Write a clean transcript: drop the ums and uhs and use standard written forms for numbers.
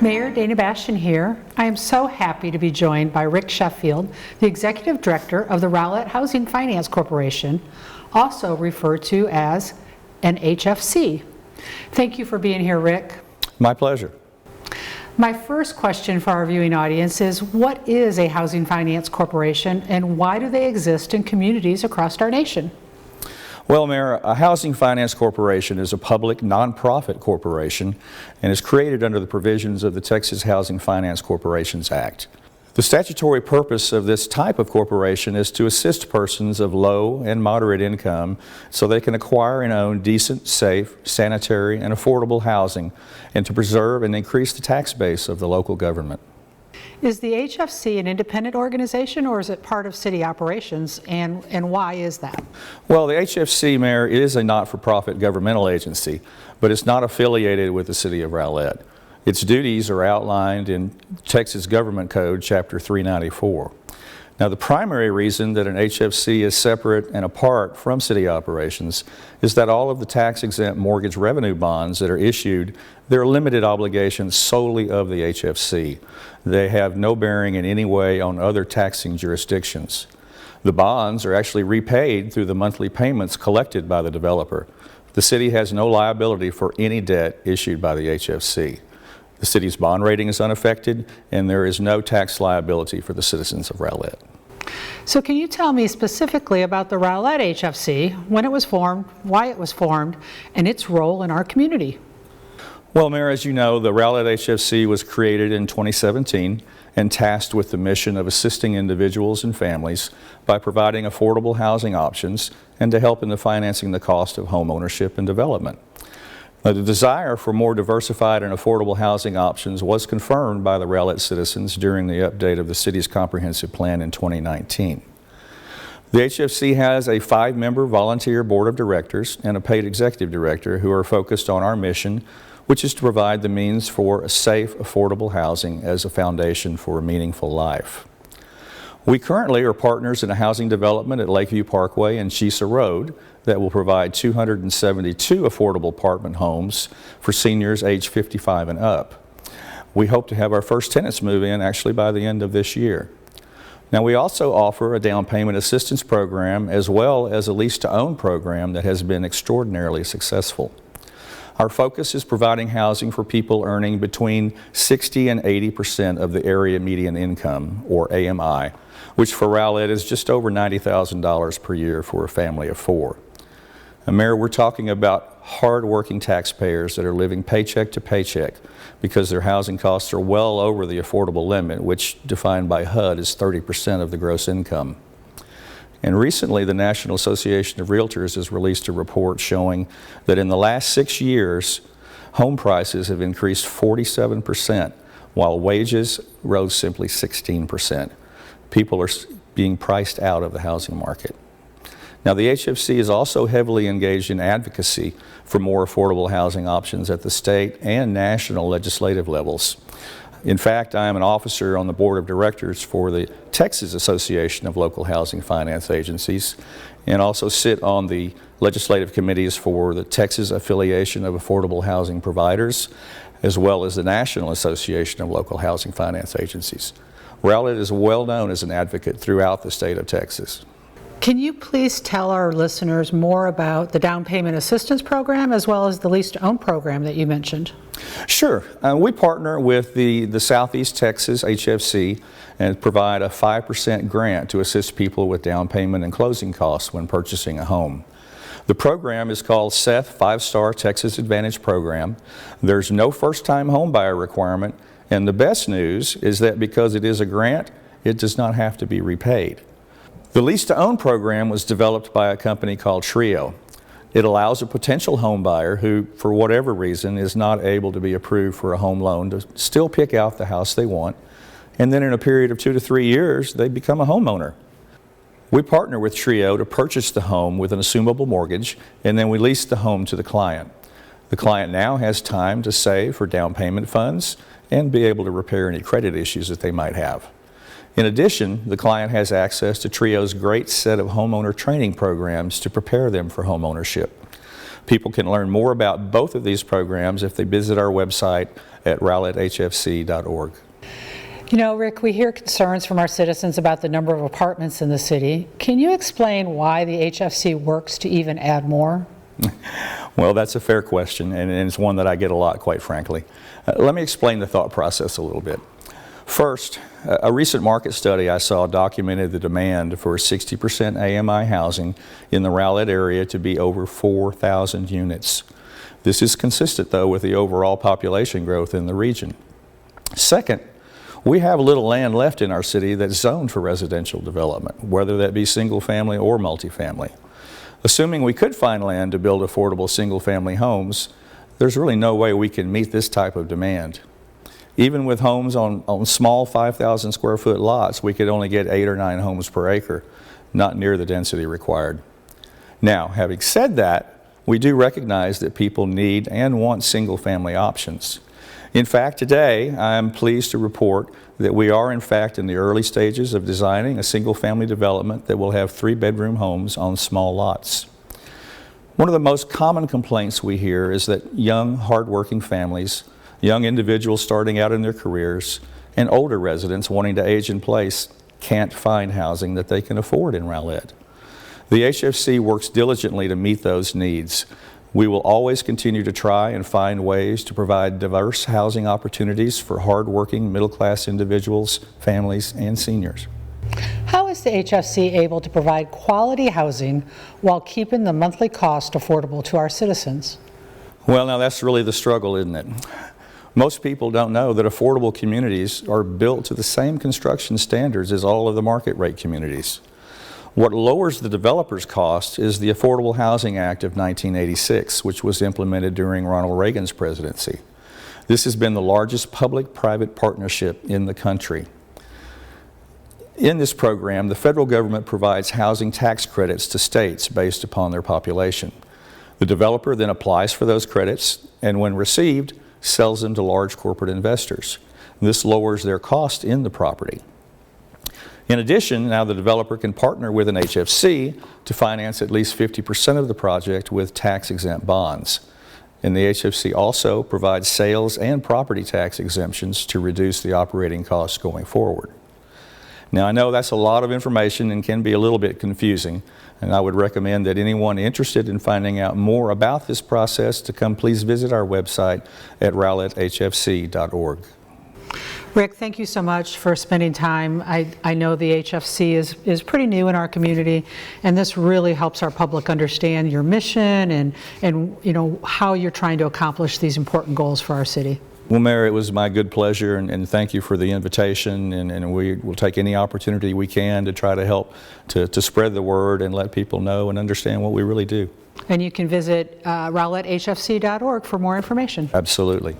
Mayor Dana-Bashian here. I am so happy to be joined by Rick Sheffield, the Executive Director of the Rowlett Housing Finance Corporation, also referred to as an HFC. Thank you for being here, Rick. My pleasure. My first question for our viewing audience is, what is a housing finance corporation and why do they exist in communities across our nation? Well, Mayor, a housing finance corporation is a public nonprofit corporation and is created under the provisions of the Texas Housing Finance Corporations Act. The statutory purpose of this type of corporation is to assist persons of low and moderate income so they can acquire and own decent, safe, sanitary, and affordable housing, and to preserve and increase the tax base of the local government. Is the HFC an independent organization or is it part of city operations, and why is that? Well, the HFC, Mayor, is a not-for-profit governmental agency, but it's not affiliated with the City of Rowlett. Its duties are outlined in Texas Government Code, Chapter 394. Now, the primary reason that an HFC is separate and apart from city operations is that all of the tax-exempt mortgage revenue bonds that are issued, they're limited obligations solely of the HFC. They have no bearing in any way on other taxing jurisdictions. The bonds are actually repaid through the monthly payments collected by the developer. The city has no liability for any debt issued by the HFC. The city's bond rating is unaffected, and there is no tax liability for the citizens of Rowlett. So can you tell me specifically about the Rowlett HFC, when it was formed, why it was formed, and its role in our community? Well, Mayor, as you know, the Rowlett HFC was created in 2017 and tasked with the mission of assisting individuals and families by providing affordable housing options and to help in the financing the cost of home ownership and development. The desire for more diversified and affordable housing options was confirmed by the Rowlett citizens during the update of the city's comprehensive plan in 2019. The HFC has a 5-member volunteer board of directors and a paid executive director who are focused on our mission, which is to provide the means for a safe, affordable housing as a foundation for a meaningful life. We currently are partners in a housing development at Lakeview Parkway and Shesa Road that will provide 272 affordable apartment homes for seniors age 55 and up. We hope to have our first tenants move in actually by the end of this year. Now, we also offer a down payment assistance program as well as a lease to own program that has been extraordinarily successful. Our focus is providing housing for people earning between 60 and 80% of the area median income, or AMI, which for Rowlett is just over $90,000 per year for a family of 4. And Mayor, we're talking about hard-working taxpayers that are living paycheck to paycheck because their housing costs are well over the affordable limit, which defined by HUD is 30% of the gross income. And recently, the National Association of Realtors has released a report showing that in the last 6 years, home prices have increased 47%, while wages rose simply 16%. People are being priced out of the housing market. Now, the HFC is also heavily engaged in advocacy for more affordable housing options at the state and national legislative levels. In fact, I am an officer on the board of directors for the Texas Association of Local Housing Finance Agencies and also sit on the legislative committees for the Texas Affiliation of Affordable Housing Providers, as well as the National Association of Local Housing Finance Agencies. Rowlett is well known as an advocate throughout the state of Texas. Can you please tell our listeners more about the down payment assistance program as well as the lease to own program that you mentioned? Sure. We partner with the Southeast Texas HFC and provide a 5% grant to assist people with down payment and closing costs when purchasing a home. The program is called SETH 5-Star Texas Advantage Program. There's no first-time home buyer requirement, and the best news is that because it is a grant, it does not have to be repaid. The Lease to Own program was developed by a company called Trio. It allows a potential home buyer who, for whatever reason, is not able to be approved for a home loan to still pick out the house they want, and then in a period of 2 to 3 years, they become a homeowner. We partner with Trio to purchase the home with an assumable mortgage, and then we lease the home to the client. The client now has time to save for down payment funds and be able to repair any credit issues that they might have. In addition, the client has access to Trio's great set of homeowner training programs to prepare them for home ownership. People can learn more about both of these programs if they visit our website at rowletthfc.org. You know, Rick, we hear concerns from our citizens about the number of apartments in the city. Can you explain why the HFC works to even add more? Well, that's a fair question, and it's one that I get a lot, quite frankly. Let me explain the thought process a little bit. First, a recent market study I saw documented the demand for 60% AMI housing in the Rowlett area to be over 4,000 units. This is consistent, though, with the overall population growth in the region. Second, we have little land left in our city that's zoned for residential development, whether that be single-family or multifamily. Assuming we could find land to build affordable single-family homes, there's really no way we can meet this type of demand. Even with homes on small 5,000 square foot lots, we could only get 8 or 9 homes per acre, not near the density required. Now, having said that, we do recognize that people need and want single-family options. In fact, today, I am pleased to report that we are in fact in the early stages of designing a single-family development that will have 3-bedroom homes on small lots. One of the most common complaints we hear is that young, hardworking families, young individuals starting out in their careers, and older residents wanting to age in place can't find housing that they can afford in Rowlett. The HFC works diligently to meet those needs. We will always continue to try and find ways to provide diverse housing opportunities for hardworking middle-class individuals, families, and seniors. How is the HFC able to provide quality housing while keeping the monthly cost affordable to our citizens? Well, now that's really the struggle, isn't it? Most people don't know that affordable communities are built to the same construction standards as all of the market rate communities. What lowers the developer's cost is the Affordable Housing Act of 1986, which was implemented during Ronald Reagan's presidency. This has been the largest public-private partnership in the country. In this program, the federal government provides housing tax credits to states based upon their population. The developer then applies for those credits, and when received, sells them to large corporate investors. This lowers their cost in the property. In addition, now the developer can partner with an HFC to finance at least 50% of the project with tax-exempt bonds. And the HFC also provides sales and property tax exemptions to reduce the operating costs going forward. Now, I know that's a lot of information and can be a little bit confusing, and I would recommend that anyone interested in finding out more about this process to come please visit our website at rowletthfc.org. Rick, thank you so much for spending time. I know the HFC is pretty new in our community, and this really helps our public understand your mission and you know how you're trying to accomplish these important goals for our city. Well, Mayor, it was my good pleasure, and thank you for the invitation, and we will take any opportunity we can to try to help to spread the word and let people know and understand what we really do. And you can visit rowletthfc.org for more information. Absolutely.